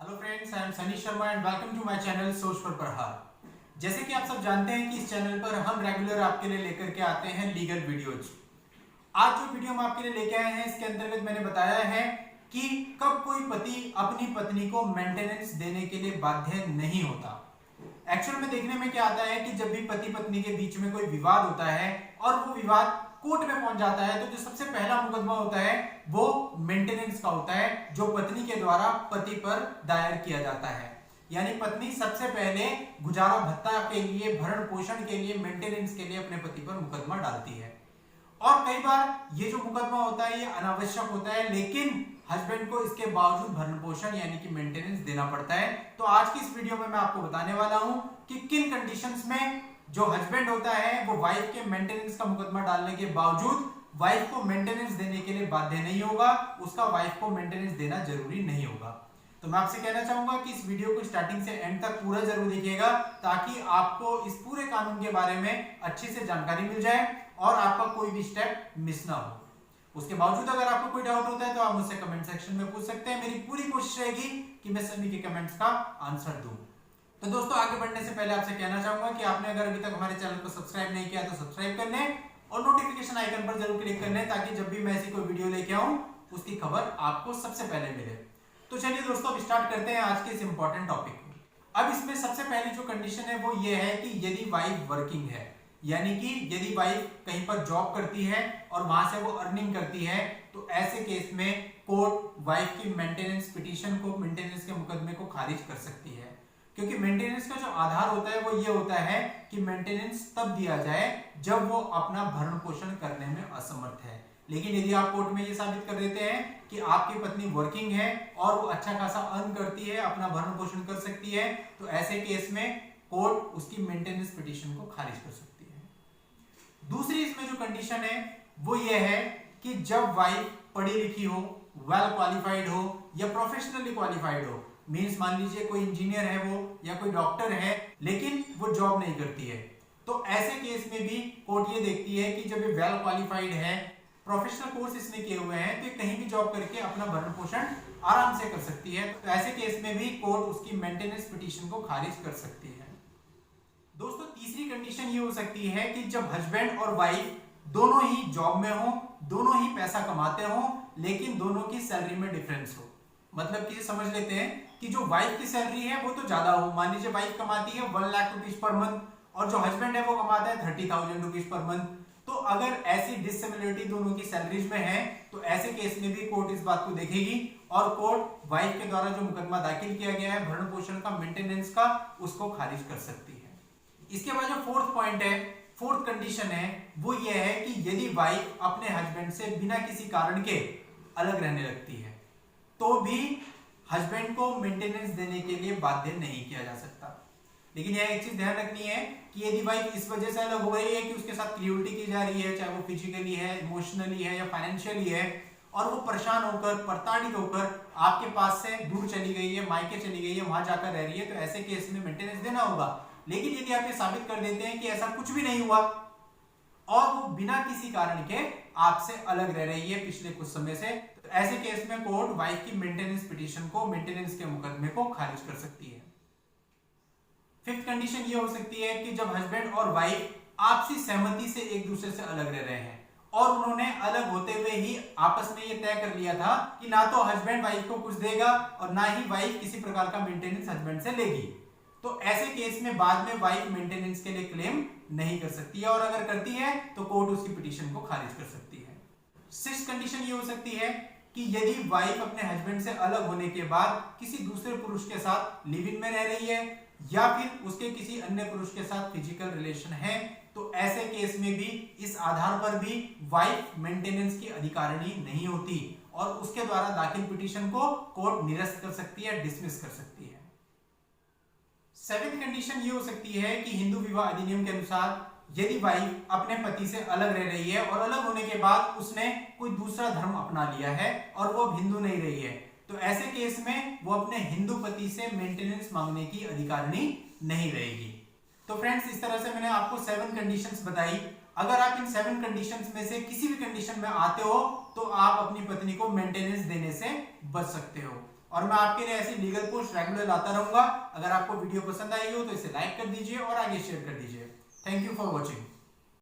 Hello friends, I am Sunny Sharma and welcome to my channel Soch for Prahar. जैसे कि आप सब जानते हैं कि इस चैनल पर हम रेगुलर आपके लिए लेकर के आते हैं लीगल वीडियोज। आज जो वीडियो हम आपके लिए लेके आए हैं इसके अंतर्गत मैंने बताया है कि कब कोई पति अपनी पत्नी को मेंटेनेंस देने के लिए बाध्य नहीं होता। एक्चुअल में देखने में क्या आता है कि जब भी पति पत्नी के बीच में कोई विवाद होता है और वो विवाद कोर्ट में पहुंच जाता है तो जो सबसे पहला मुकदमा होता है वो मेंटेनेंस का होता है, जो पत्नी के द्वारा पति पर दायर किया जाता है। यानी पत्नी सबसे पहले गुजारा भत्ता के लिए, भरण पोषण के लिए, मेंटेनेंस के लिए अपने पति पर मुकदमा डालती है। और कई बार ये जो मुकदमा होता है ये अनावश्यक होता है, लेकिन हस्बैंड को इसके बावजूद भरण पोषण यानी कि मेंटेनेंस देना पड़ता है। तो आज की इस वीडियो में मैं आपको बताने वाला हूं कि किन कंडीशंस में जो हस्बैंड होता है वो वाइफ के मेंटेनेंस का मुकदमा डालने के बावजूद वाइफ को मेंटेनेंस देने के लिए बाध्य नहीं होगा, उसका वाइफ को मेंटेनेंस देना जरूरी नहीं होगा। तो मैं आपसे कहना चाहूंगा कि इस वीडियो को स्टार्टिंग से एंड तक पूरा जरूर देखिएगा ताकि आपको इस पूरे कानून के बारे में अच्छे से जानकारी मिल जाए और आपका कोई भी स्टेप मिस ना हो। उसके बावजूद अगर आपको कोई डाउट होता है तो आप मुझसे कमेंट सेक्शन में पूछ सकते हैं। मेरी पूरी कोशिश रहेगी कि मैं सभी के कमेंट्स का आंसर दूं। तो दोस्तों, आगे बढ़ने से पहले आपसे कहना चाहूंगा कि आपने अगर अभी तक हमारे चैनल को सब्सक्राइब नहीं किया तो सब्सक्राइब कर लें और नोटिफिकेशन आइकन पर जरूर क्लिक कर लें ताकि जब भी मैं ऐसी कोई वीडियो लेके आऊं उसकी खबर आपको सबसे पहले मिले। तो चलिए दोस्तों, अब स्टार्ट करते हैं आज के इस इंपॉर्टेंट टॉपिक को। अब इसमें सबसे पहली जो कंडीशन है वो ये है कि यदि वाइफ वर्किंग है, यानी कि यदि वाइफ कहीं पर जॉब करती है और वहां से वो अर्निंग करती है, तो ऐसे केस में कोर्ट वाइफ की मेंटेनेंस पिटीशन को, मेंटेनेंस के मुकदमे को खारिज कर सकती है। क्योंकि मेंटेनेंस का जो आधार होता है वो ये होता है कि मेंटेनेंस तब दिया जाए जब वो अपना भरण पोषण करने में असमर्थ है। लेकिन यदि आप कोर्ट में ये साबित कर देते हैं कि आपकी पत्नी वर्किंग है और वो अच्छा खासा अर्न करती है, अपना भरण पोषण कर सकती है, तो ऐसे केस में कोर्ट उसकी मेंटेनेंस पिटीशन को खारिज कर सकती है। दूसरी इसमें जो कंडीशन है वो ये है कि जब वाइफ पढ़ी लिखी हो, वेल क्वालिफाइड हो या प्रोफेशनली क्वालिफाइड हो, मीन्स मान लीजिए कोई इंजीनियर है वो या कोई डॉक्टर है लेकिन वो जॉब नहीं करती है, तो ऐसे केस में भी कोर्ट ये देखती है कि जब ये वेल क्वालिफाइड है, प्रोफेशनल कोर्स इसने किए हुए हैं, तो ये कहीं भी जॉब करके अपना भरण पोषण आराम से कर सकती है। तो ऐसे केस में भी कोर्ट उसकी मेंटेनेंस पिटीशन को खारिज कर सकती है। दोस्तों, तीसरी कंडीशन ये हो सकती है कि जब हस्बैंड और वाइफ दोनों ही जॉब में हो, दोनों ही पैसा कमाते हो, लेकिन दोनों की सैलरी में डिफरेंस हो। मतलब कि समझ लेते हैं कि जो वाइफ की सैलरी है वो तो ज्यादा हो, मान लीजिए वाइफ कमाती है 1 लाख रुपीज पर मंथ और जो हस्बैंड है वो कमाता है 30,000 रुपीज पर मंथ। तो अगर ऐसी डिससिमिलरिटी दोनों की सैलरीज में है तो ऐसे केस में भी कोर्ट इस बात को देखेगी और कोर्ट वाइफ के द्वारा जो मुकदमा दाखिल किया गया है भरण पोषण का, मेंटेनेंस का, उसको खारिज कर सकती है। इसके बाद जो फोर्थ पॉइंट है, फोर्थ कंडीशन है, वो ये है कि यदि वाइफ अपने हस्बैंड से बिना किसी कारण के अलग रहने लगती है तो भी हस्बैंड को मेंटेनेंस देने के लिए बाध्य नहीं किया जा सकता। लेकिन यह एक चीज ध्यान रखनी है कि यदि वाइफ इस वजह से अलग हो रही है कि उसके साथ क्रूरटी की जा रही है, चाहे वो फिजिकली है, इमोशनली है या फाइनेंशियली है, और वो परेशान होकर, प्रताड़ित होकर आपके पास से दूर चली गई है, मायके चली गई है, वहां जाकर रह रही है, तो ऐसे केस में मेंटेनेंस देना होगा। लेकिन यदि आप ये साबित कर देते हैं कि ऐसा कुछ भी नहीं हुआ और वो बिना किसी कारण के आपसे अलग रह रही है पिछले कुछ समय से, तो ऐसे केस में कोर्ट वाइफ की मेंटेनेंस पिटीशन को, मेंटेनेंस के मुकदमे को खारिज कर सकती है। फिफ्थ कंडीशन ये हो सकती है कि जब हस्बैंड और वाइफ आपसी सहमति से एक दूसरे से अलग रह रहे हैं और उन्होंने अलग होते हुए ही आपस में ये तय कर लिया था कि ना तो हस्बैंड वाइफ को कुछ देगा और ना ही वाइफ किसी प्रकार का मेंटेनेंस हस्बैंड से लेगी, तो ऐसे केस में बाद में वाइफ मेंटेनेंस के लिए क्लेम नहीं कर सकती है और अगर करती है तो कोर्ट उसकी पिटीशन को खारिज कर सकती है। सिक्स्थ कंडीशन ये हो सकती है कि यदि वाइफ अपने हस्बैंड से अलग होने के बाद किसी दूसरे पुरुष के साथ लिव इन में रह रही है या फिर उसके किसी अन्य पुरुष के साथ फिजिकल रिलेशन है, तो ऐसे केस में भी इस आधार पर भी वाइफ मेंटेनेंस की अधिकारिणी नहीं होती और उसके द्वारा दाखिल पिटीशन को कोर्ट निरस्त कर सकती है, डिसमिस कर सकती है। सेवेंथ कंडीशन ये हो सकती है कि हिंदू विवाह अधिनियम के अनुसार यदि वाइफ अपने पति से अलग रह रही है और अलग होने के बाद उसने कोई दूसरा धर्म अपना लिया है और वो हिंदू नहीं रही है, तो ऐसे केस में वो अपने हिंदू पति से मेंटेनेंस मांगने की अधिकारिणी नहीं रहेगी। तो फ्रेंड्स, इस तरह से मैंने आपको 7 कंडीशंस बताई। अगर आप इन 7 कंडीशंस में से किसी भी कंडीशन में आते हो तो आप अपनी पत्नी को मेंटेनेंस देने से बच सकते हो। और मैं आपके लिए ऐसी लीगल पोस्ट रेगुलर लाता रहूंगा। अगर आपको वीडियो पसंद आई हो तो इसे लाइक कर दीजिए और आगे शेयर कर दीजिए। Thank you for watching.